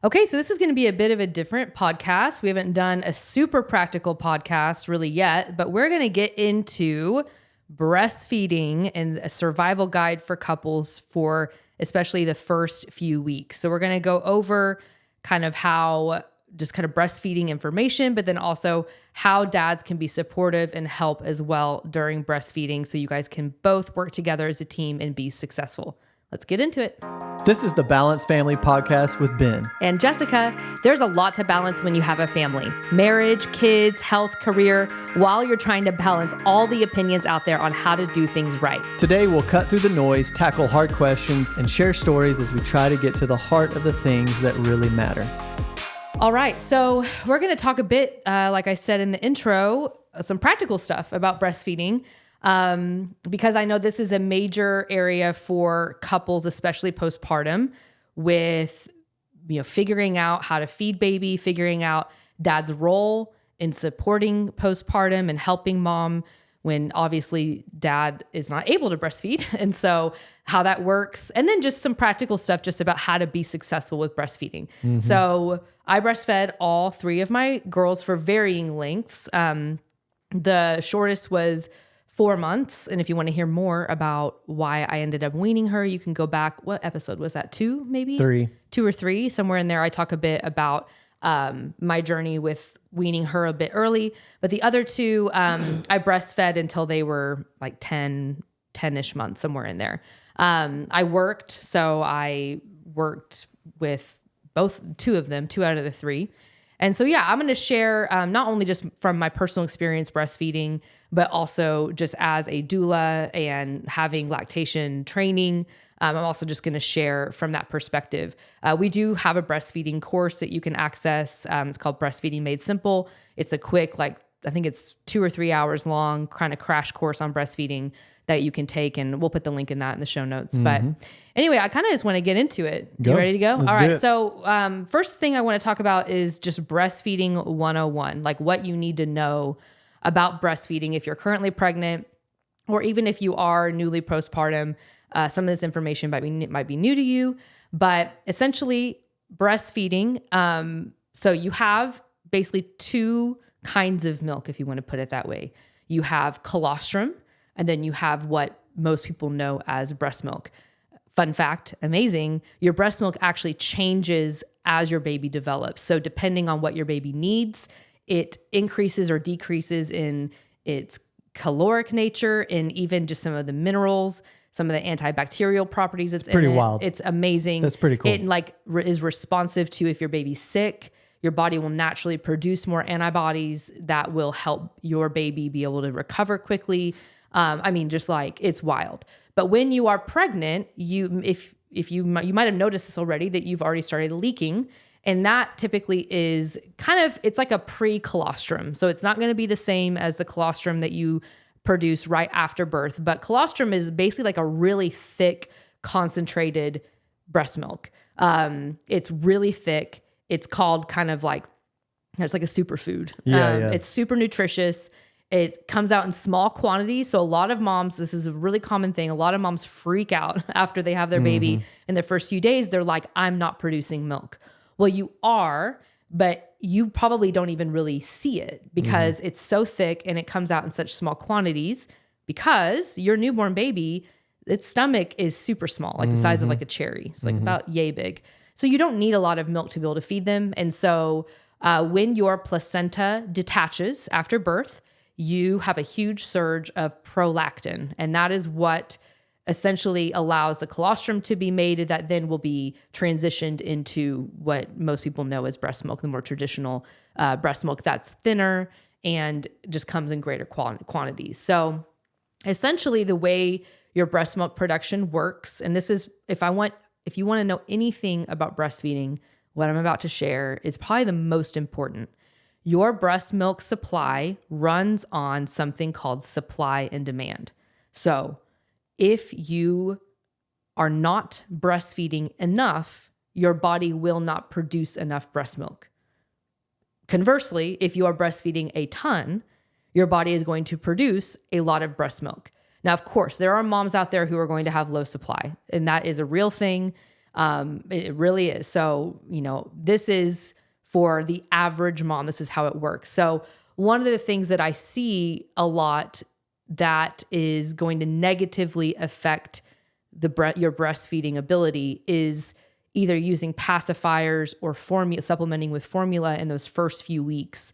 Okay, so this is going to be a bit of a different podcast. We haven't done a super practical podcast really yet, but we're going to get into breastfeeding and a survival guide for couples for especially the first few weeks. So we're going to go over kind of breastfeeding information, but then also how dads can be supportive and help as well during breastfeeding so you guys can both work together as a team and be successful. Let's get into it. This is the Balanced Family Podcast with Ben and Jessica. There's a lot to balance when you have a family: marriage, kids, health, career, while you're trying to balance all the opinions out there on how to do things right. Today, we'll cut through the noise, tackle hard questions, and share stories as we try to get to the heart of the things that really matter. All right, so we're going to talk a bit, like I said in the intro, some practical stuff about breastfeeding. Because I know this is a major area for couples, especially postpartum, with, figuring out how to feed baby, figuring out dad's role in supporting postpartum and helping mom when obviously dad is not able to breastfeed. And so how that works. And then just some practical stuff just about how to be successful with breastfeeding. Mm-hmm. So I breastfed all three of my girls for varying lengths. The shortest was 4 months. And if you want to hear more about why I ended up weaning her, you can go back. What episode was that? 2, maybe? 3. 2 or 3, somewhere in there. I talk a bit about my journey with weaning her a bit early. But the other 2, I breastfed until they were like 10-ish months, somewhere in there. I worked. So I worked with 2 of them, 2 out of the 3. And so, I'm going to share not only just from my personal experience breastfeeding, but also just as a doula and having lactation training. I'm also just going to share from that perspective. We do have a breastfeeding course that you can access. It's called Breastfeeding Made Simple. It's a quick, I think it's 2 or 3 hours long kind of crash course on breastfeeding that you can take. And we'll put the link in that in the show notes. Mm-hmm. But anyway, I kind of just want to get into it. You ready to go? Let's All do right. it. So first thing I want to talk about is just breastfeeding 101, like what you need to know about breastfeeding if you're currently pregnant, or even if you are newly postpartum. Some of this information might be new to you, but essentially breastfeeding. So you have basically 2 kinds of milk, if you want to put it that way. You have colostrum, and then you have what most people know as breast milk. Fun fact, amazing, your breast milk actually changes as your baby develops. So depending on what your baby needs, it increases or decreases in its caloric nature and even just some of the minerals, some of the antibacterial properties. It's pretty wild. It's amazing. That's pretty cool. It is responsive to if your baby's sick. Your body will naturally produce more antibodies that will help your baby be able to recover quickly. It's wild. But when you are pregnant, you might have noticed this already, that you've already started leaking. And that typically is it's like a pre-colostrum. So it's not going to be the same as the colostrum that you produce right after birth. But colostrum is basically like a really thick, concentrated breast milk. It's really thick. It's called it's like a superfood. It's super nutritious. It comes out in small quantities. So a lot of moms, this is a really common thing. A lot of moms freak out after they have their baby in the first few days. They're like, I'm not producing milk. Well, you are, but you probably don't even really see it because it's so thick and it comes out in such small quantities because your newborn baby, its stomach is super small, like the size of like a cherry. It's like about yay big. So you don't need a lot of milk to be able to feed them. And so when your placenta detaches after birth, you have a huge surge of prolactin. And that is what essentially allows the colostrum to be made that then will be transitioned into what most people know as breast milk, the more traditional breast milk that's thinner and just comes in greater quantities. So essentially the way your breast milk production works, and this is, if you want to know anything about breastfeeding, what I'm about to share is probably the most important. Your breast milk supply runs on something called supply and demand. So if you are not breastfeeding enough, your body will not produce enough breast milk. Conversely, if you are breastfeeding a ton, your body is going to produce a lot of breast milk. Now, of course, there are moms out there who are going to have low supply, and that is a real thing. It really is. So, this is for the average mom. This is how it works. So one of the things that I see a lot that is going to negatively affect your breastfeeding ability is either using pacifiers or supplementing with formula in those first few weeks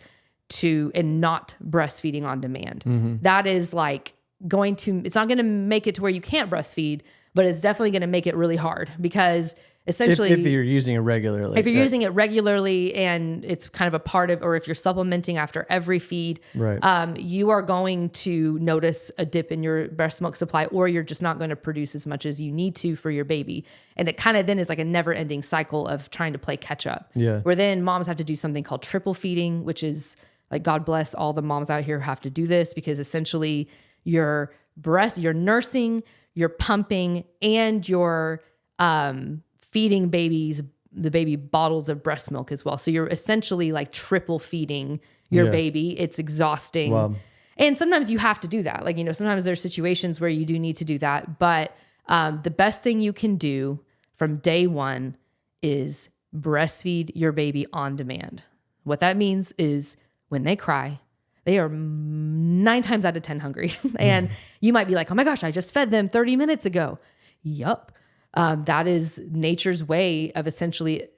and not breastfeeding on demand. That is like it's not going to make it to where you can't breastfeed, but it's definitely going to make it really hard because essentially if you're using it regularly, using it regularly and it's kind of a part of, or if you're supplementing after every feed, right. You are going to notice a dip in your breast milk supply, or you're just not going to produce as much as you need to for your baby. And it kind of then is like a never ending cycle of trying to play catch up, where then moms have to do something called triple feeding, which is like, God bless all the moms out here who have to do this, because essentially you're nursing, you're pumping, and you're, feeding the baby bottles of breast milk as well. So you're essentially like triple feeding your baby. It's exhausting. Wow. And sometimes you have to do that. Like, sometimes there's situations where you do need to do that. But the best thing you can do from day one is breastfeed your baby on demand. What that means is when they cry, they are 9 times out of 10 hungry. And you might be like, oh my gosh, I just fed them 30 minutes ago. Yup. That is nature's way of essentially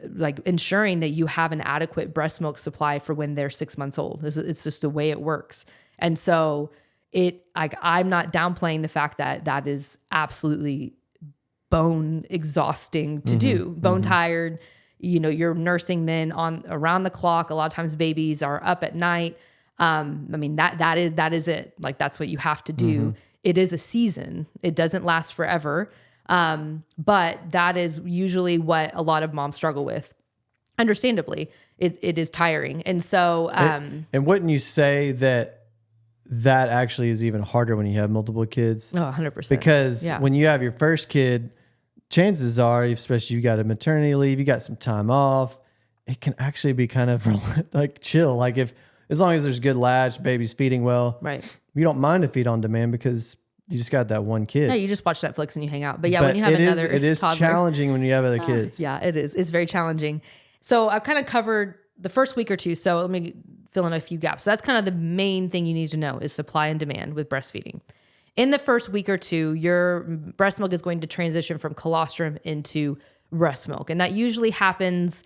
like ensuring that you have an adequate breast milk supply for when they're 6 months old. It's just the way it works. And so I'm not downplaying the fact that that is absolutely bone exhausting to do, bone tired. You're nursing then on around the clock. A lot of times babies are up at night. That is it. Like, that's what you have to do. It is a season. It doesn't last forever. But that is usually what a lot of moms struggle with. Understandably, it is tiring. And so, and wouldn't you say that actually is even harder when you have multiple kids? Oh, 100%. Because when you have your first kid, chances are, especially you got a maternity leave, you got some time off, it can actually be kind of like chill. Like as long as there's good latch, baby's feeding well, right? You don't mind to feed on demand because you just got that one kid. No, you just watch Netflix and you hang out. But when you have it is toddler, challenging when you have other kids. Yeah, it is. It's very challenging. So I've kind of covered the first week or two. So let me fill in a few gaps. So that's kind of the main thing you need to know is supply and demand with breastfeeding. In the first week or two, your breast milk is going to transition from colostrum into breast milk. And that usually happens,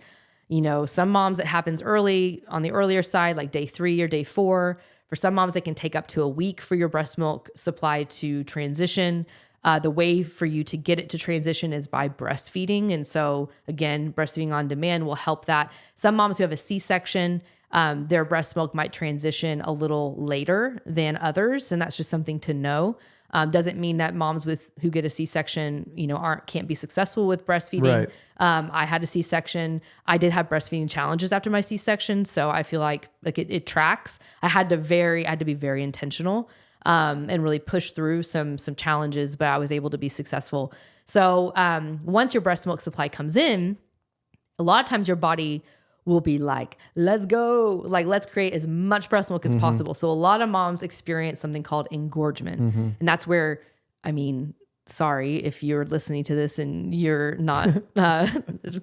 some moms it happens early on the earlier side, like day 3 or day 4. For some moms, it can take up to a week for your breast milk supply to transition. The way for you to get it to transition is by breastfeeding. And so again, breastfeeding on demand will help that. Some moms who have a C-section, their breast milk might transition a little later than others. And that's just something to know. Doesn't mean that moms who get a C-section, can't be successful with breastfeeding. Right. I had a C-section. I did have breastfeeding challenges after my C-section. So I feel like it tracks. I had to be very intentional, and really push through some challenges, but I was able to be successful. So, once your breast milk supply comes in, a lot of times your body will be like, let's go, like, let's create as much breast milk as possible. So a lot of moms experience something called engorgement. And that's where, sorry if you're listening to this and you're not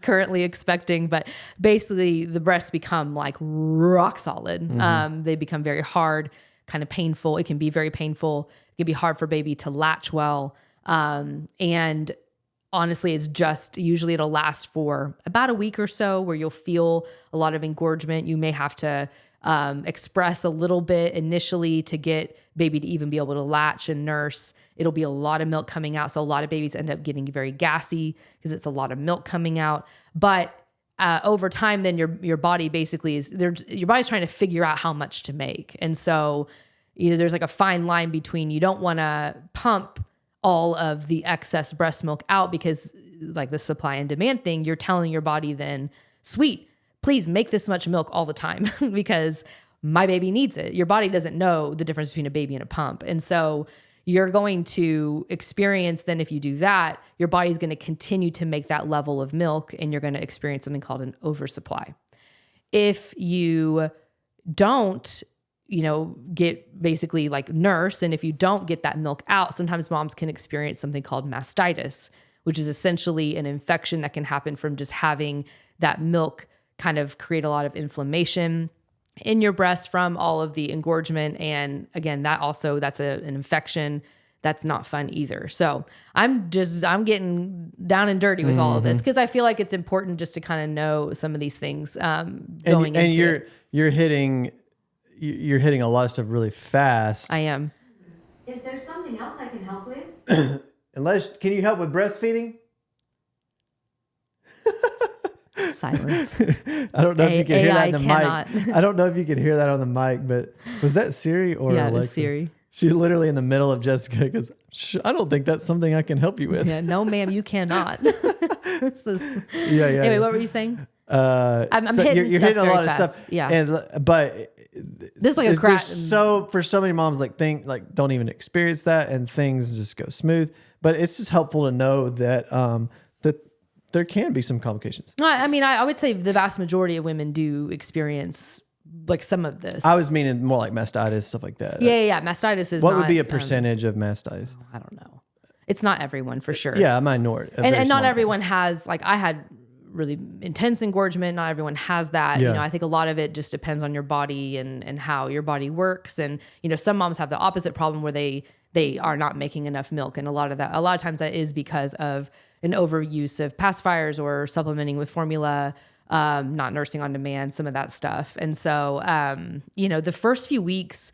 currently expecting, but basically the breasts become like rock solid. They become very hard, kind of painful. It can be very painful. It can be hard for baby to latch well. And honestly, it's just usually it'll last for about a week or so where you'll feel a lot of engorgement. You may have to express a little bit initially to get baby to even be able to latch and nurse. It'll be a lot of milk coming out. So a lot of babies end up getting very gassy because it's a lot of milk coming out. But over time, then your body basically your body's trying to figure out how much to make. And so there's like a fine line between you don't want to pump all of the excess breast milk out because like the supply and demand thing, you're telling your body then, sweet, please make this much milk all the time because my baby needs it. Your body doesn't know the difference between a baby and a pump. And so you're going to experience then, if you do that, your body's going to continue to make that level of milk and you're going to experience something called an oversupply. If you don't get basically like nurse. And if you don't get that milk out, sometimes moms can experience something called mastitis, which is essentially an infection that can happen from just having that milk kind of create a lot of inflammation in your breast from all of the engorgement. And again, that's an infection. That's not fun either. So I'm getting down and dirty with all of this because I feel like it's important just to kind of know some of these things going into it. You're hitting a lot of stuff really fast. I am. Is there something else I can help with? Can you help with breastfeeding? Silence. I don't know if you can hear that in the cannot. mic. I don't know if you can hear that on the mic, but was that Siri or Yeah, it Alexa? was Siri. She literally in the middle of Jessica goes, I don't think that's something I can help you with. Yeah, no, ma'am, you cannot. Yeah. Anyway, what were you saying? I'm So hitting you're stuff hitting a very lot fast. of stuff. Yeah. But This is like a crack. for so many moms don't even experience that and things just go smooth. But it's just helpful to know that that there can be some complications. I mean, I would say the vast majority of women do experience like some of this. I was meaning more like mastitis, stuff like that. Yeah. Mastitis is What not, would be a percentage of mastitis? I don't know. It's not everyone for sure. Yeah, a minority. And not everyone has, like I had really intense engorgement. Not everyone has that. Yeah. I think a lot of it just depends on your body and how your body works. And, some moms have the opposite problem where they are not making enough milk. And a lot of times that is because of an overuse of pacifiers or supplementing with formula, not nursing on demand, some of that stuff. And so, the first few weeks,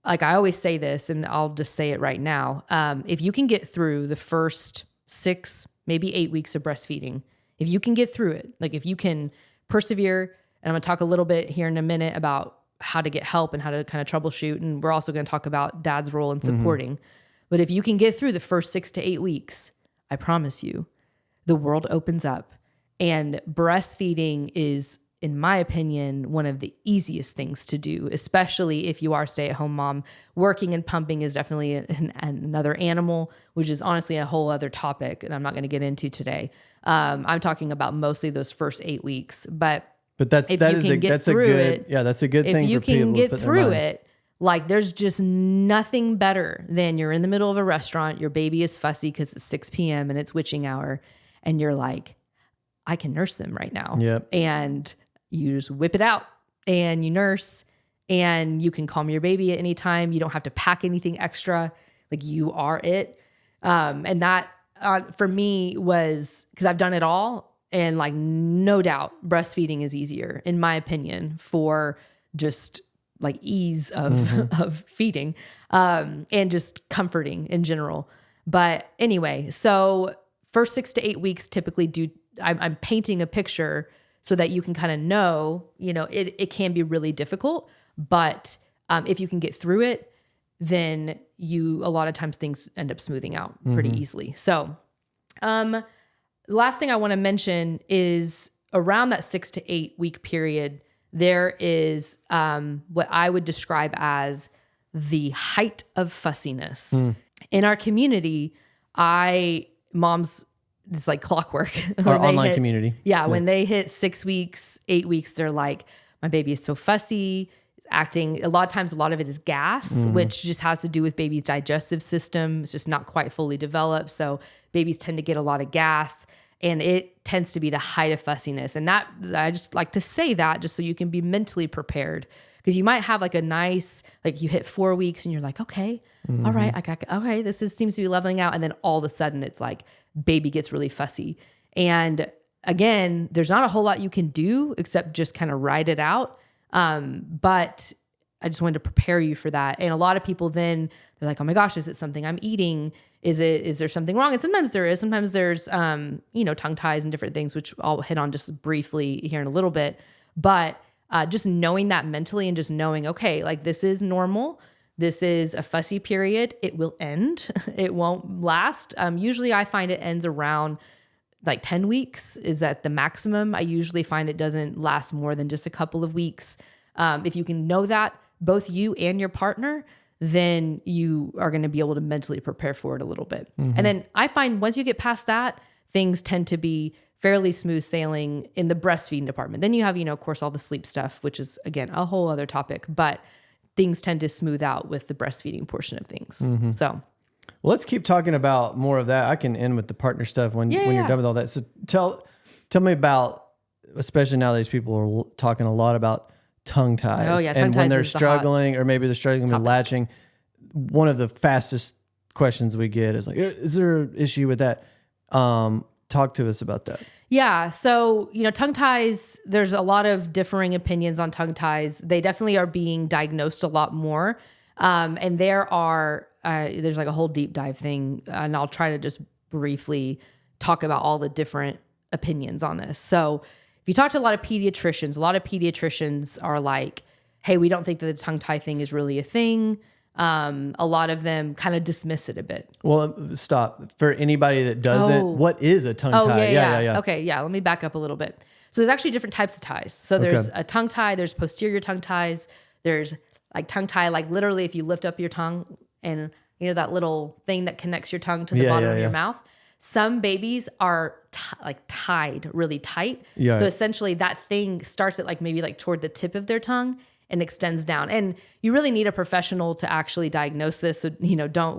like I always say this, and I'll just say it right now. If you can get through the first 6, maybe 8 weeks of breastfeeding, if you can get through it, like if you can persevere, and I'm going to talk a little bit here in a minute about how to get help and how to kind of troubleshoot. And we're also going to talk about dad's role in supporting. But if you can get through the first 6 to 8 weeks, I promise you, the world opens up. And breastfeeding is, in my opinion, one of the easiest things to do, especially if you are a stay-at-home mom. Working and pumping is definitely another animal, which is honestly a whole other topic, and I'm not going to get into today. I'm talking about mostly those first 8 weeks, but that's a good thing. If you can get through it, like there's just nothing better than you're in the middle of a restaurant, your baby is fussy because it's 6 p.m. and it's witching hour, and you're like, I can nurse them right now. Yep. And you just whip it out and you nurse, and you can calm your baby at any time. You don't have to pack anything extra. Like you are it. And that for me was, because I've done it all, and like no doubt breastfeeding is easier in my opinion for just like ease of feeding and just comforting in general. But anyway, so first 6 to 8 weeks typically I'm painting a picture so that you can kind of know, it can be really difficult, but if you can get through it, then a lot of times things end up smoothing out pretty easily. So, the last thing I want to mention is around that 6 to 8 week period, there is what I would describe as the height of fussiness. In our community, moms, it's like clockwork. Our online community. Yeah, when they hit 6 weeks, 8 weeks, they're like, my baby is so fussy. It's acting, a lot of times, a lot of it is gas, which just has to do with baby's digestive system. It's just not quite fully developed. So babies tend to get a lot of gas, and it tends to be the height of fussiness. And that, I just like to say that just so you can be mentally prepared. Because you might have like a nice, like you hit 4 weeks and you're like, okay, all right, okay, seems to be leveling out. And then all of a sudden it's like baby gets really fussy. And again, there's not a whole lot you can do except just kind of ride it out. But I just wanted to prepare you for that. And a lot of people then they're like, oh my gosh, is it something I'm eating? Is there something wrong? And sometimes there is. Sometimes there's, tongue ties and different things, which I'll hit on just briefly here in a little bit. But just knowing that mentally and just knowing, okay, like this is normal. This is a fussy period. It will end. It won't last. Usually I find it ends around like 10 weeks is at the maximum. I usually find it doesn't last more than just a couple of weeks. If you can know that, both you and your partner, then you are going to be able to mentally prepare for it a little bit. And then I find once you get past that, things tend to be fairly smooth sailing in the breastfeeding department. Then you have, of course, all the sleep stuff, which is, again, a whole other topic, but things tend to smooth out with the breastfeeding portion of things. So Well, let's keep talking about more of that. I can end with the partner stuff when you're done with all that. So tell me about, especially now these people are talking a lot about tongue ties. Oh, yeah, tongue and when ties they're is the struggling, or maybe they're struggling with latching, one of the fastest questions we get is like, is there an issue with that? Talk to us about that. Yeah. So, tongue ties, there's a lot of differing opinions on tongue ties. They definitely are being diagnosed a lot more. And there's like a whole deep dive thing, and I'll try to just briefly talk about all the different opinions on this. So if you talk to a lot of pediatricians are like, hey, we don't think that the tongue tie thing is really a thing. A lot of them kind of dismiss it a bit. Well, stop. For anybody that doesn't, what is a tongue tie? Yeah. Okay, yeah. Let me back up a little bit. So there's actually different types of ties. So there's a tongue tie, there's posterior tongue ties, there's like tongue tie, like literally if you lift up your tongue and that little thing that connects your tongue to the bottom of your mouth. Some babies are tied really tight. Yeah. So essentially that thing starts at maybe toward the tip of their tongue and extends down. And you really need a professional to actually diagnose this. So, don't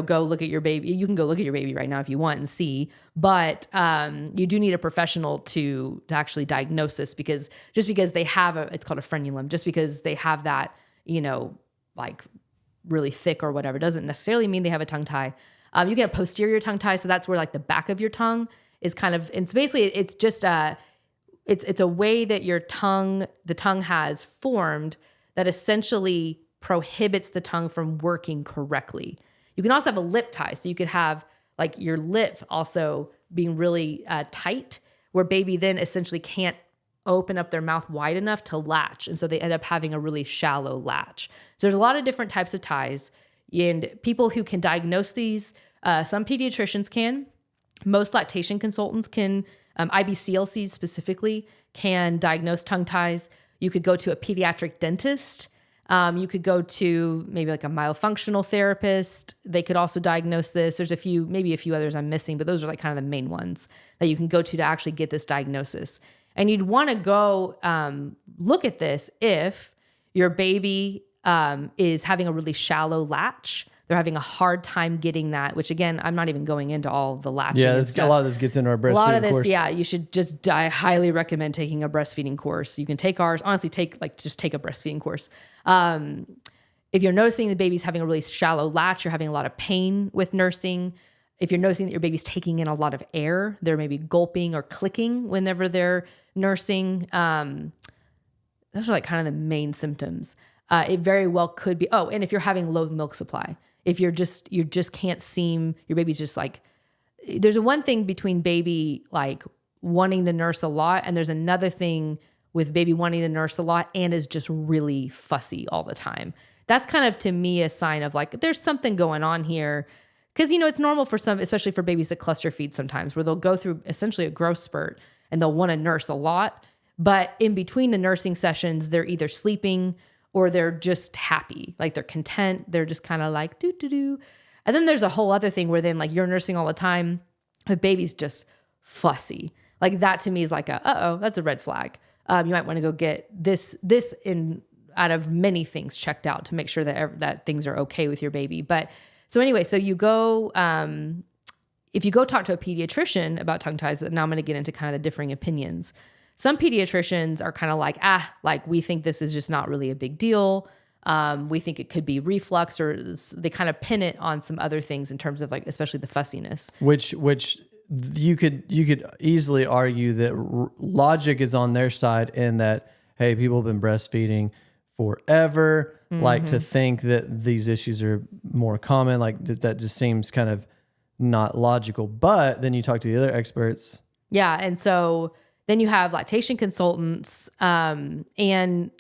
go look at your baby. You can go look at your baby right now if you want and see, but you do need a professional to actually diagnose this, because just because they have it's called a frenulum, just because they have that, really thick or whatever, doesn't necessarily mean they have a tongue tie. You get a posterior tongue tie. So that's where the back of your tongue is kind of, it's basically, it's just it's a way that the tongue has formed that essentially prohibits the tongue from working correctly. You can also have a lip tie. So you could have your lip also being really tight, where baby then essentially can't open up their mouth wide enough to latch. And so they end up having a really shallow latch. So there's a lot of different types of ties, and people who can diagnose these, some pediatricians can, most lactation consultants can, IBCLCs specifically can diagnose tongue ties. You could go to a pediatric dentist. You could go to maybe a myofunctional therapist. They could also diagnose this. There's maybe a few others I'm missing, but those are kind of the main ones that you can go to actually get this diagnosis. And you'd want to go look at this if your baby is having a really shallow latch. They're having a hard time getting that, which again, I'm not even going into all the latching. Yeah, a lot of this gets into our breastfeeding course. A lot of this, course. Yeah, you should I highly recommend taking a breastfeeding course. You can take ours. Honestly, just take a breastfeeding course. If you're noticing the baby's having a really shallow latch, you're having a lot of pain with nursing. If you're noticing that your baby's taking in a lot of air, they're maybe gulping or clicking whenever they're nursing. Those are kind of the main symptoms. It very well could be, and if you're having low milk supply, if you just can't seem, your baby's just there's a one thing between baby wanting to nurse a lot, and there's another thing with baby wanting to nurse a lot and is just really fussy all the time. That's kind of, to me, a sign of there's something going on here. Because, it's normal for some, especially for babies, to cluster feed sometimes, where they'll go through essentially a growth spurt and they'll want to nurse a lot. But in between the nursing sessions, they're either sleeping or they're just happy. They're content. They're just kind of do. And then there's a whole other thing where then you're nursing all the time, the baby's just fussy. That to me is that's a red flag. You might want to go get this out of many things checked out to make sure that things are okay with your baby. But so anyway, so you go, if you go talk to a pediatrician about tongue ties, now I'm going to get into kind of the differing opinions. Some pediatricians are kind of we think this is just not really a big deal. We think it could be reflux, or they kind of pin it on some other things in terms of especially the fussiness. Which you could easily argue that logic is on their side, in that, hey, people have been breastfeeding forever. Mm-hmm. To think that these issues are more common, that just seems kind of not logical. But then you talk to the other experts. Yeah. And so then you have lactation consultants and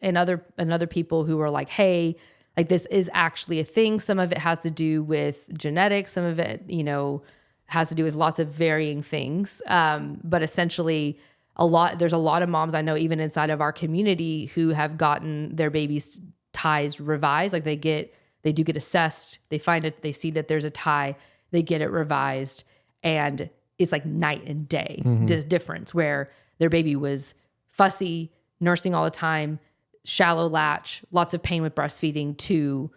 other people who are hey, this is actually a thing. Some of it has to do with genetics. Some of it, has to do with lots of varying things. But essentially there's a lot of moms I know, even inside of our community, who have gotten their babies' ties revised. They do get assessed. They find it, they see that there's a tie, they get it revised, and it's night and day difference, where their baby was fussy, nursing all the time, shallow latch, lots of pain with breastfeeding, to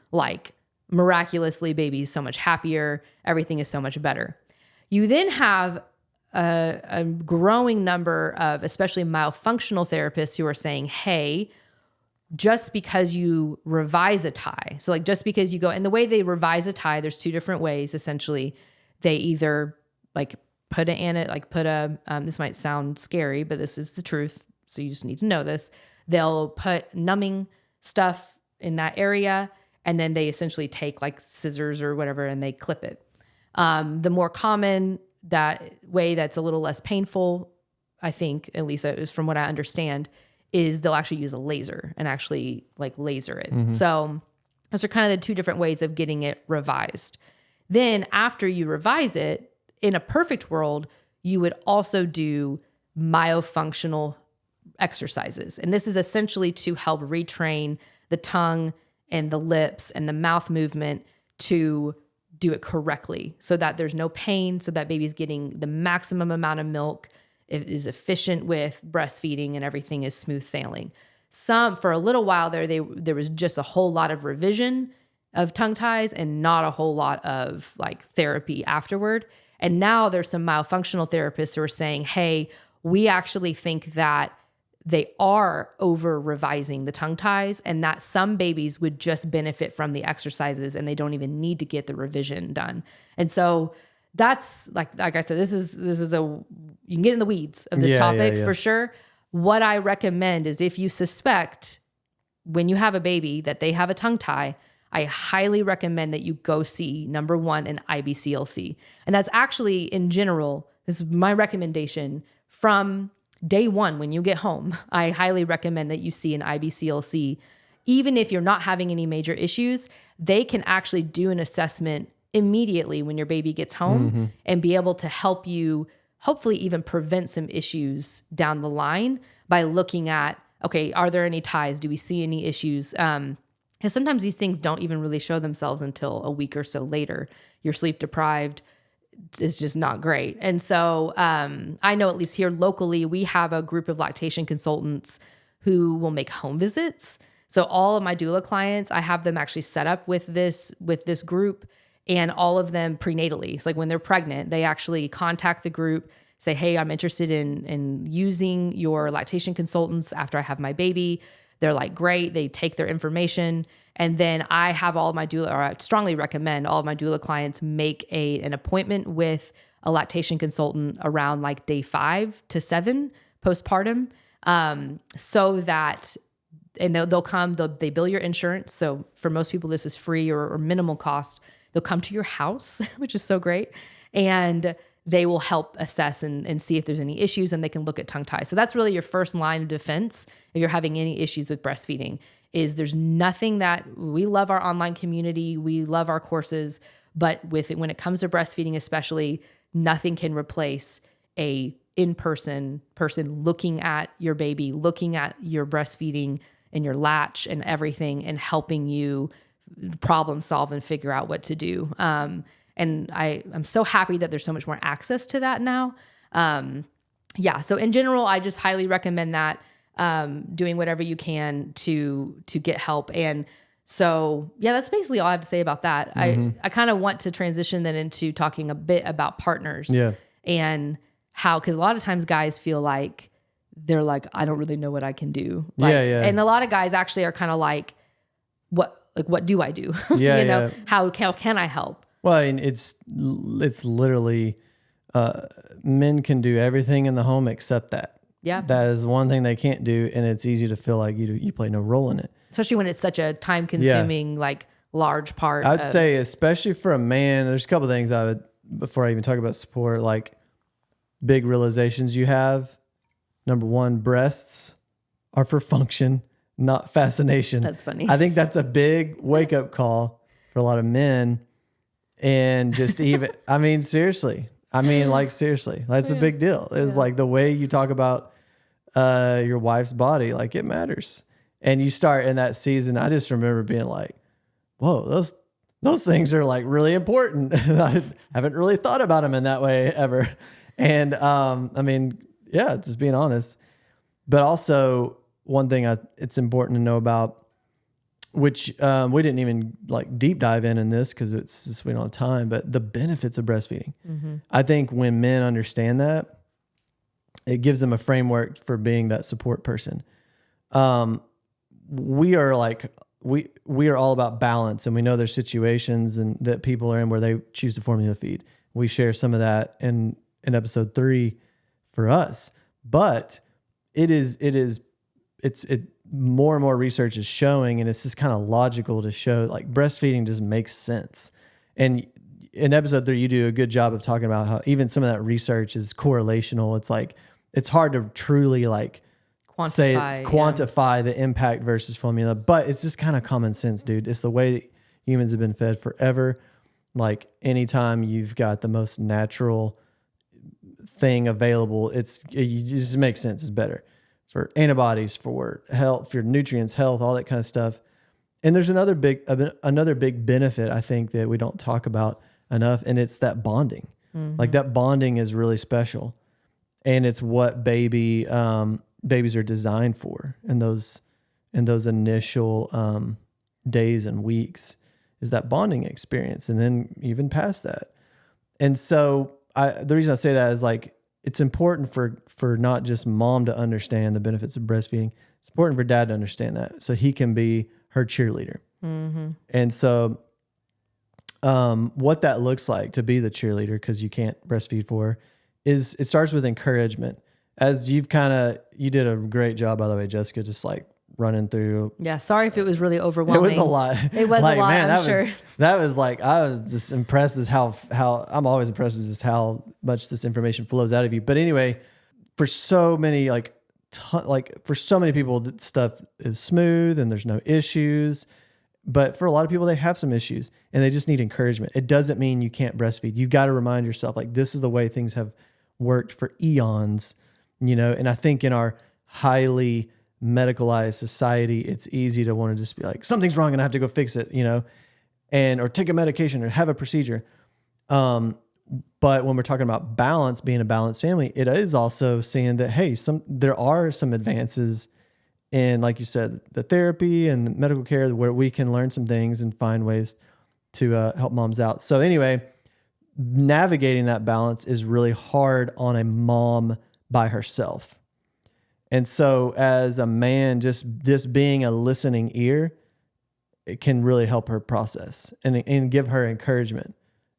miraculously baby's so much happier. Everything is so much better. You then have a growing number of especially myofunctional therapists who are saying, hey, just because you revise a tie, so like just because you go, and the way they revise a tie, there's two different ways. Essentially, they either like put a, this might sound scary, but this is the truth. So you just need to know this. They'll put numbing stuff in that area, and then they essentially take like scissors or whatever and they clip it. The more common that way that's a little less painful, I think, at least from what I understand, is they'll actually use a laser and actually like laser it. Mm-hmm. So those are kind of the two different ways of getting it revised. Then after you revise it, in a perfect world, you would also do myofunctional exercises. And this is essentially to help retrain the tongue and the lips and the mouth movement to do it correctly so that there's no pain, so that baby's getting the maximum amount of milk, it is efficient with breastfeeding, and everything is smooth sailing. For a little while there was just a whole lot of revision of tongue ties and not a whole lot of like therapy afterward. And now there's some myofunctional therapists who are saying, hey, we actually think that they are over revising the tongue ties and that some babies would just benefit from the exercises and they don't even need to get the revision done. And so that's like I said, this is you can get in the weeds of this topic for sure. What I recommend is if you suspect when you have a baby that they have a tongue tie, I highly recommend that you go see, number one, an IBCLC. And that's actually in general, this is my recommendation from day one, when you get home, I highly recommend that you see an IBCLC. Even if you're not having any major issues, they can actually do an assessment immediately when your baby gets home and be able to help you hopefully even prevent some issues down the line by looking at, okay, are there any ties? Do we see any issues? And sometimes these things don't even really show themselves until a week or so later. You're sleep deprived. Is just not great. And so I know at least here locally, we have a group of lactation consultants who will make home visits. So all of my doula clients, I have them actually set up with this group, and all of them prenatally. It's like when they're pregnant, they actually contact the group, say, hey, I'm interested in using your lactation consultants after I have my baby. They're like, great. They take their information. And then I have all of my doula, or I strongly recommend all of my doula clients make an appointment with a lactation consultant around like day 5 to 7 postpartum, so that, and they'll come, they bill your insurance. So for most people, this is free or minimal cost. They'll come to your house, which is so great. And they will help assess and see if there's any issues, and they can look at tongue ties. So that's really your first line of defense if you're having any issues with breastfeeding. Is there's nothing that we love our online community, we love our courses, but when it comes to breastfeeding especially, nothing can replace a in-person person looking at your baby, looking at your breastfeeding and your latch and everything, and helping you problem solve and figure out what to do. And I'm so happy that there's so much more access to that now. So in general, I just highly recommend that. Doing whatever you can to get help. And so, that's basically all I have to say about that. I kind of want to transition then into talking a bit about partners and how, cause a lot of times guys feel like they're like, I don't really know what I can do. And a lot of guys actually are kind of like, what do I do? How can I help? Well, I mean, it's literally, men can do everything in the home except that. Yeah. That is one thing they can't do, and it's easy to feel like you play no role in it. Especially when it's such a time-consuming, like large part. I'd say, especially for a man, there's a couple of things before I even talk about support, like big realizations you have. Number one, breasts are for function, not fascination. That's funny. I think that's a big wake-up call for a lot of men. And just even, I mean, seriously, that's a big deal. It's like the way you talk about your wife's body, like it matters. And you start in that season. I just remember being like, whoa, those things are like really important. I haven't really thought about them in that way ever. And just being honest. But also one thing it's important to know about which we didn't even like deep dive in this because it's just we don't have time, but the benefits of breastfeeding. I think when men understand that, it gives them a framework for being that support person. We are all about balance, and we know there's situations and that people are in where they choose to formula feed. We share some of that in episode 3 for us, but it's more and more research is showing, and it's just kind of logical to show like breastfeeding just makes sense. And in episode 3, you do a good job of talking about how even some of that research is correlational. It's like, it's hard to truly like quantify the impact versus formula, but it's just kind of common sense, dude. It's the way that humans have been fed forever. Like anytime you've got the most natural thing available, it just makes sense. It's better for antibodies, for health, for nutrients, health, all that kind of stuff. And there's another big benefit I think that we don't talk about enough, and it's that bonding. Like that bonding is really special, and it's what babies are designed for in those initial days and weeks, is that bonding experience, and then even past that. And so the reason I say that is like, it's important for not just mom to understand the benefits of breastfeeding. It's important for dad to understand that, so he can be her cheerleader. And so what that looks like to be the cheerleader, because you can't breastfeed for her, is it starts with encouragement. As you did a great job, by the way, Jessica, just like running through. Yeah. Sorry if it was really overwhelming. It was a lot. It was like, a lot, man, I'm sure. That was like, I was just impressed as how I'm always impressed with just how much this information flows out of you. But anyway, for so many, for so many people, that stuff is smooth and there's no issues. But for a lot of people, they have some issues and they just need encouragement. It doesn't mean you can't breastfeed. You've got to remind yourself, like, this is the way things have worked for eons, and I think in our highly medicalized society, it's easy to want to just be like, something's wrong and I have to go fix it, or take a medication or have a procedure. But when we're talking about balance, being a balanced family, it is also seeing that, hey, there are some advances in, like you said, the therapy and the medical care where we can learn some things and find ways to help moms out. So anyway, navigating that balance is really hard on a mom by herself. And so as a man, just being a listening ear, it can really help her process and give her encouragement.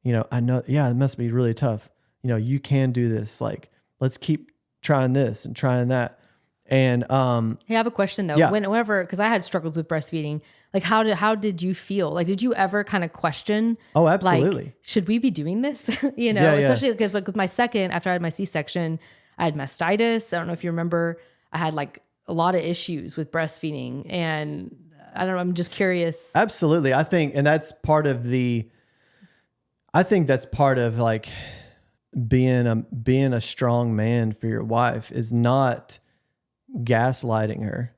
I know, yeah, it must be really tough. You can do this. Like, let's keep trying this and trying that. And hey, I have a question though. Yeah. Whenever, because I had struggles with breastfeeding, like how did you feel? Like, did you ever kind of question? Oh, absolutely. Like, should we be doing this? Especially because like with my second, after I had my C-section, I had mastitis. I don't know if you remember. I had like a lot of issues with breastfeeding, and I don't know. I'm just curious. Absolutely, I think that's part of like being a strong man for your wife is not gaslighting her.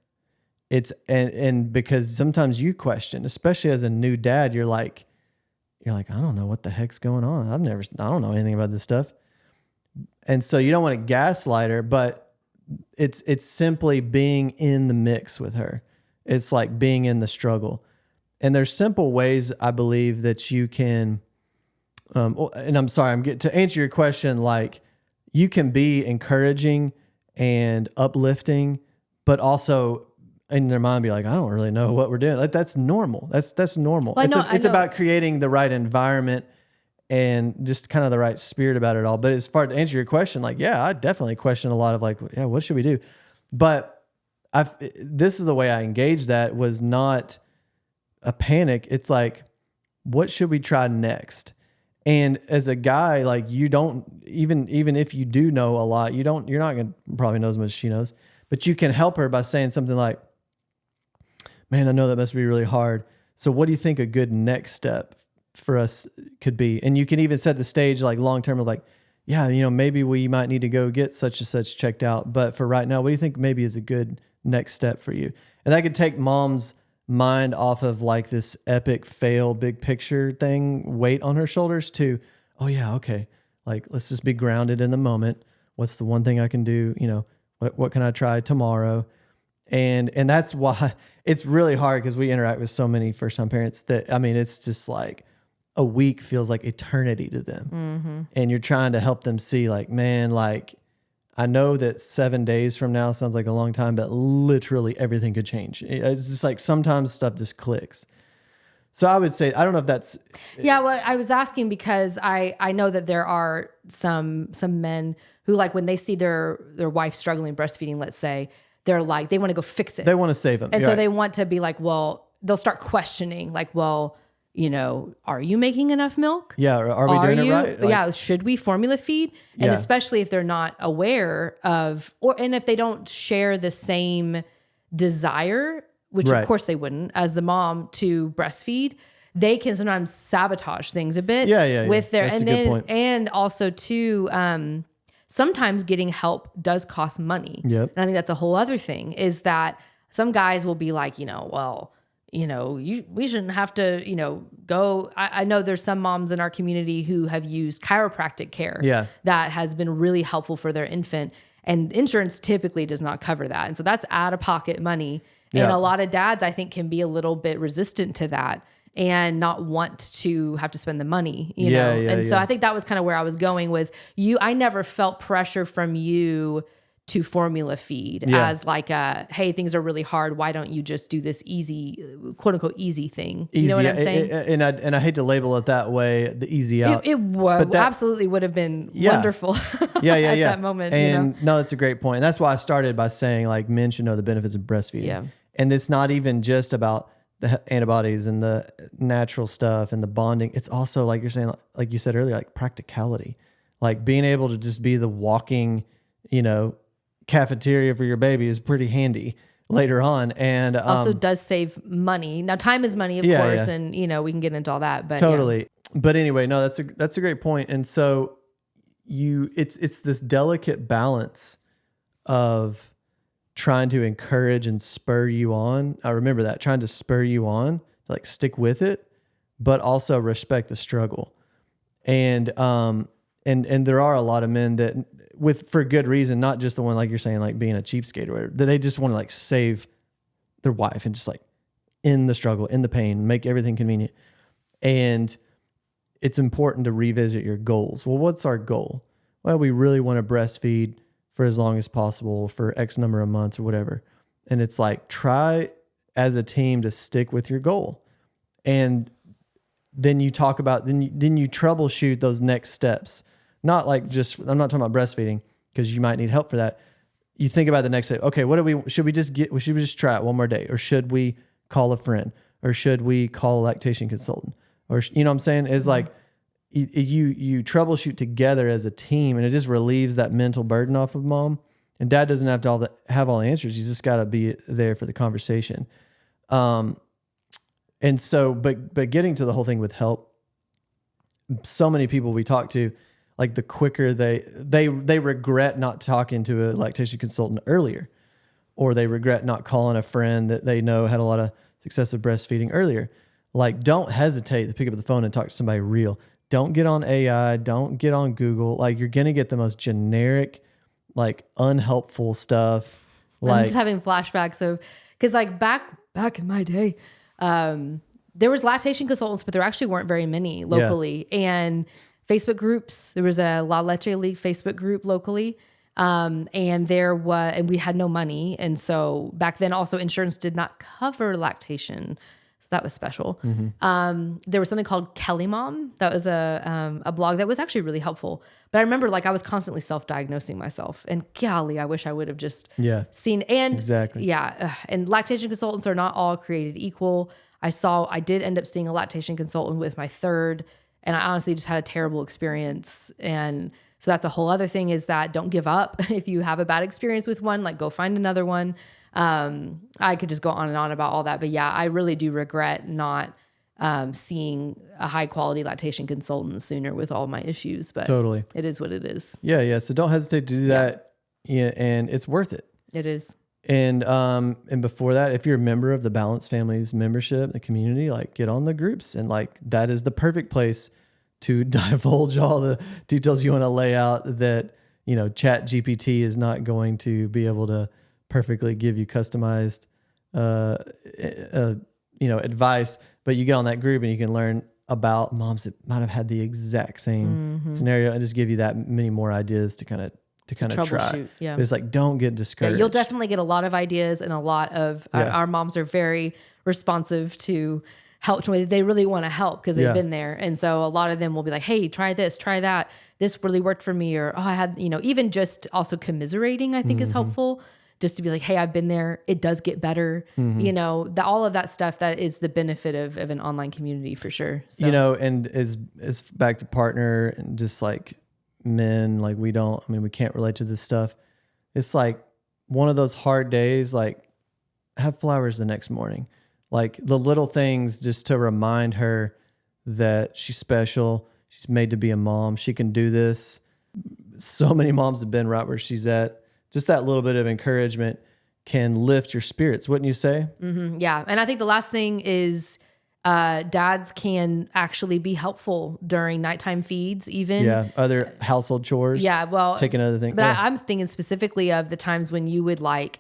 It's and because sometimes you question, especially as a new dad, you're like, I don't know what the heck's going on. I don't know anything about this stuff. And so you don't want to gaslight her, but it's simply being in the mix with her. It's like being in the struggle. And there's simple ways, I believe, that you can, and I'm sorry, to answer your question, like, you can be encouraging and uplifting, but also in their mind be like, I don't really know what we're doing. Like, that's normal. That's normal. Well, it's about creating the right environment and just kind of the right spirit about it all. But as far to answer your question, like, yeah, I definitely question a lot of like, yeah, what should we do? But this is the way I engaged. That was not a panic. It's like, what should we try next? And as a guy, like, you don't, even if you do know a lot, you're not going to probably know as much as she knows, but you can help her by saying something like, man, I know that must be really hard. So what do you think a good next step for us could be? And you can even set the stage, like, long-term of like, yeah, maybe we might need to go get such and such checked out. But for right now, what do you think maybe is a good next step for you? And that could take mom's mind off of like this epic fail, big picture thing, weight on her shoulders to, oh yeah, okay. Like, let's just be grounded in the moment. What's the one thing I can do? What can I try tomorrow? And that's why it's really hard, because we interact with so many first time parents that, I mean, it's just like a week feels like eternity to them. And you're trying to help them see like, man, like, I know that 7 days from now sounds like a long time, but literally everything could change. It's just like sometimes stuff just clicks. So I would say, I don't know if that's. Yeah, well, I was asking because I know that there are some men who, like, when they see their wife struggling breastfeeding, let's say, they're like, they want to go fix it. They want to save them. And so they want to be like, well, they'll start questioning like, well, you know, are you making enough milk? Yeah. Are we doing it right? Like, Yeah. Should we formula feed? And Yeah. especially if they're not aware of, and if they don't share the same desire, which Right. of course they wouldn't, as the mom to breastfeed, they can sometimes sabotage things a bit with their, That's and a good then, point. and also too, sometimes getting help does cost money. Yep. And I think that's a whole other thing, is that some guys will be like, you know, well, you know, we shouldn't have to, you know, go. I know there's some moms in our community who have used chiropractic care that has been really helpful for their infant, and insurance typically does not cover that. And so that's out of pocket money. And a lot of dads, I think, can be a little bit resistant to that and not want to have to spend the money, you know? And so I think that was kind of where I was going, was I never felt pressure from you to formula feed as like hey, things are really hard. Why don't you just do this easy, quote unquote, easy thing? You know what I'm saying? And I hate to label it that way, the easy out. It absolutely would have been wonderful at that moment. And you know? no, that's a great point. And that's why I started by saying like men should know the benefits of breastfeeding. Yeah. And it's not even just about the antibodies and the natural stuff and the bonding. It's also, like you're saying, like you said earlier, like practicality, like being able to just be the walking, you know, cafeteria for your baby is pretty handy later on. And also does save money. Now, time is money, of course. And, you know, we can get into all that, but totally. But anyway, no, that's a great point. And so it's this delicate balance of trying to encourage and spur you on. I remember that, trying to spur you on, like stick with it, but also respect the struggle. And there are a lot of men that, for good reason, not just the one, like you're saying, like being a cheapskate or whatever, that they just want to like save their wife and just like in the struggle, in the pain, make everything convenient. And it's important to revisit your goals. Well, what's our goal? Well, we really want to breastfeed for as long as possible for X number of months or whatever. And it's like, try as a team to stick with your goal. And then you talk about, then you troubleshoot those next steps. Not like just, I'm not talking about breastfeeding because you might need help for that. You think about the next step. Okay, should we just try it one more day? Or should we call a friend? Or should we call a lactation consultant? Or, you know what I'm saying? It's like, you troubleshoot together as a team, and it just relieves that mental burden off of mom. And dad doesn't have to have all the answers. He's just got to be there for the conversation. And so, but getting to the whole thing with help, so many people we talk to, like the quicker they regret not talking to a lactation consultant earlier, or they regret not calling a friend that they know had a lot of success with breastfeeding earlier. Like, don't hesitate to pick up the phone and talk to somebody real. Don't get on AI. Don't get on Google. Like, you're going to get the most generic, like unhelpful stuff. Like, I'm just having flashbacks of, cause like back in my day, there was lactation consultants, but there actually weren't very many locally. And Facebook groups, there was a La Leche League Facebook group locally. And we had no money. And so back then also insurance did not cover lactation. So that was special. Mm-hmm. There was something called Kelly Mom. That was a blog that was actually really helpful. But I remember like I was constantly self-diagnosing myself, and golly, I wish I would have just seen. And exactly. And lactation consultants are not all created equal. I did end up seeing a lactation consultant with my third, and I honestly just had a terrible experience. And so that's a whole other thing, is that don't give up. If you have a bad experience with one, like go find another one. I could just go on and on about all that, but yeah, I really do regret not seeing a high quality lactation consultant sooner with all my issues, but totally, it is what it is. Yeah. So don't hesitate to do that. Yeah, and it's worth it. It is. And before that, if you're a member of the Balanced Families membership, the community, like get on the groups, and like that is the perfect place to divulge all the details you want to lay out that, you know, Chat GPT is not going to be able to perfectly give you customized, advice, but you get on that group and you can learn about moms that might have had the exact same scenario and just give you that many more ideas to kind of try. Troubleshoot, yeah. But it's like, don't get discouraged. Yeah, you'll definitely get a lot of ideas, and a lot of our moms are very responsive to help. They really want to help because they've been there. And so a lot of them will be like, hey, try this, try that. This really worked for me. Or, I had, even just also commiserating, I think is helpful. Just to be like, hey, I've been there. It does get better. All of that stuff, that is the benefit of an online community for sure. So. And is back to partner and just like men, like we can't relate to this stuff. It's like one of those hard days, like have flowers the next morning. Like the little things just to remind her that she's special. She's made to be a mom. She can do this. So many moms have been right where she's at. Just that little bit of encouragement can lift your spirits, wouldn't you say? Mm-hmm, yeah. And I think the last thing is dads can actually be helpful during nighttime feeds even. Yeah, other household chores. Yeah, well. Take another thing. But I'm thinking specifically of the times when you would like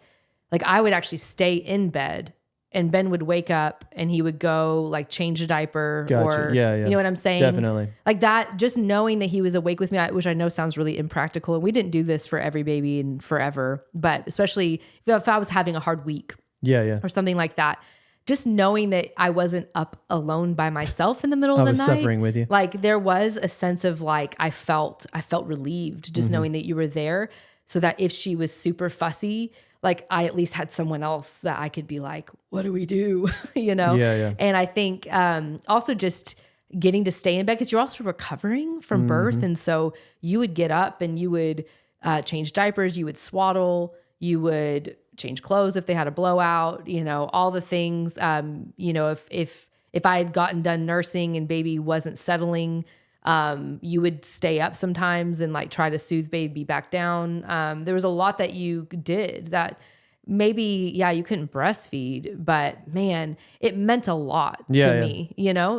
I would actually stay in bed and Ben would wake up and he would go like change a diaper or, you know what I'm saying? Definitely. Like that, just knowing that he was awake with me, which I know sounds really impractical. And we didn't do this for every baby and forever, but especially if I was having a hard week or something like that, just knowing that I wasn't up alone by myself in the middle of the night. I was suffering with you. Like there was a sense of like, I felt relieved just knowing that you were there, so that if she was super fussy, like I at least had someone else that I could be like, what do we do? Yeah. And I think also just getting to stay in bed, because you're also recovering from birth. And so you would get up and you would change diapers, you would swaddle, you would change clothes if they had a blowout, all the things. If I had gotten done nursing and baby wasn't settling, you would stay up sometimes and like try to soothe baby back down. There was a lot that you did that maybe, you couldn't breastfeed, but man, it meant a lot to me,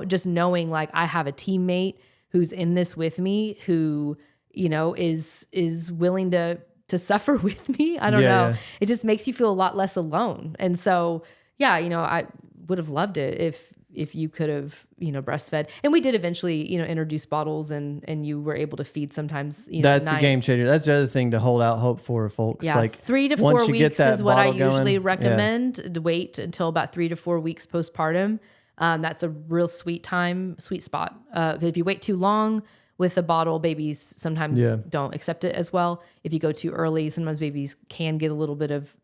just knowing like I have a teammate who's in this with me, who, is willing to suffer with me. I don't know. Yeah. It just makes you feel a lot less alone. And so, I would have loved it if you could have, breastfed. And we did eventually, introduce bottles and you were able to feed sometimes, that's a game changer. That's the other thing to hold out hope for, folks. Yeah, like 3 to 4 weeks is what I usually recommend. Yeah. To wait until about 3 to 4 weeks postpartum. That's a real sweet spot. If you wait too long with the bottle, babies sometimes don't accept it as well. If you go too early, sometimes babies can get a little bit of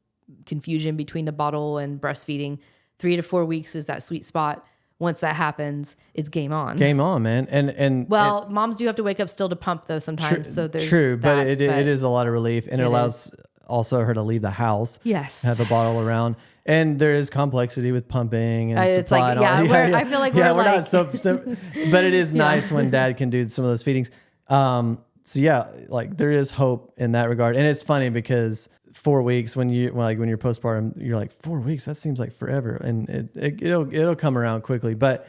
confusion between the bottle and breastfeeding. 3 to 4 weeks is that sweet spot. Once that happens, it's game on. Game on, man. And moms do have to wake up still to pump though sometimes. So there's true, that, but it is a lot of relief, and it allows also her to leave the house. Yes, have a bottle around, and there is complexity with pumping and it's supply. like I feel like we're not so, but it is nice when dad can do some of those feedings. Like there is hope in that regard, and it's funny because 4 weeks when you're postpartum, you're like 4 weeks. That seems like forever, and it'll come around quickly. But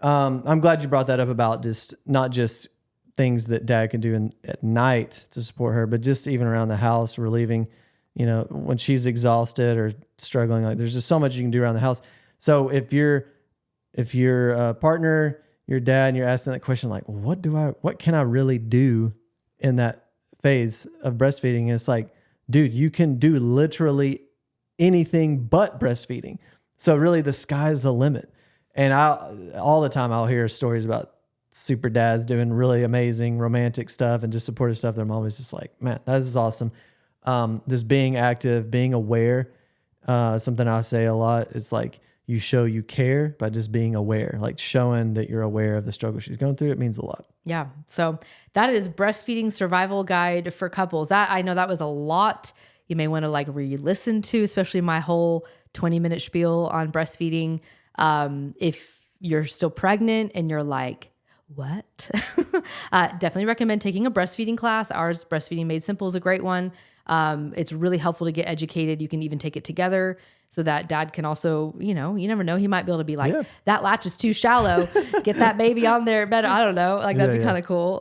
I'm glad you brought that up about just not just things that dad can do at night to support her, but just even around the house, relieving, when she's exhausted or struggling. Like there's just so much you can do around the house. So if you're a partner, your dad, and you're asking that question, like, what can I really do in that phase of breastfeeding? And it's like, dude, you can do literally anything but breastfeeding. So really the sky's the limit. And all the time I'll hear stories about super dads doing really amazing romantic stuff and just supportive stuff. I'm always just like, man, that is awesome. Just being active, being aware, something I say a lot. It's like you show you care by just being aware, like showing that you're aware of the struggle she's going through. It means a lot. Yeah. So that is Breastfeeding Survival Guide for Couples. I know that was a lot. You may want to like re-listen to, especially my whole 20-minute spiel on breastfeeding. If you're still pregnant and you're like, what? Definitely recommend taking a breastfeeding class. Ours, Breastfeeding Made Simple, is a great one. It's really helpful to get educated. You can even take it together so that dad can also, you never know. He might be able to be like, that latch is too shallow. Get that baby on there better. I don't know. Like that'd be kind of cool.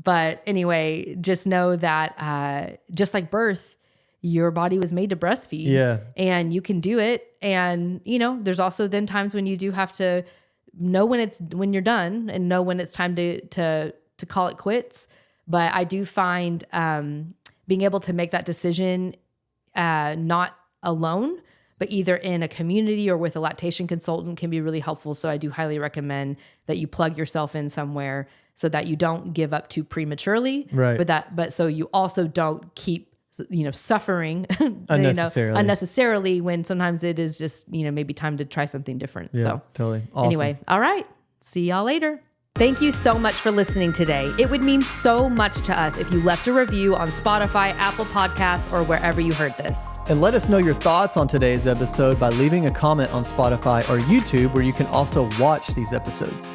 But anyway, just know that just like birth, your body was made to breastfeed. Yeah. And you can do it. And, there's also then times when you do have to know when you're done and know when it's time to call it quits. But I do find being able to make that decision not alone, but either in a community or with a lactation consultant can be really helpful. So I do highly recommend that you plug yourself in somewhere so that you don't give up too prematurely. Right. But so you also don't keep suffering unnecessarily when sometimes it is just, maybe time to try something different. Yeah, So totally. Awesome. Anyway, all right. See y'all later. Thank you so much for listening today. It would mean so much to us if you left a review on Spotify, Apple Podcasts, or wherever you heard this. And let us know your thoughts on today's episode by leaving a comment on Spotify or YouTube, where you can also watch these episodes.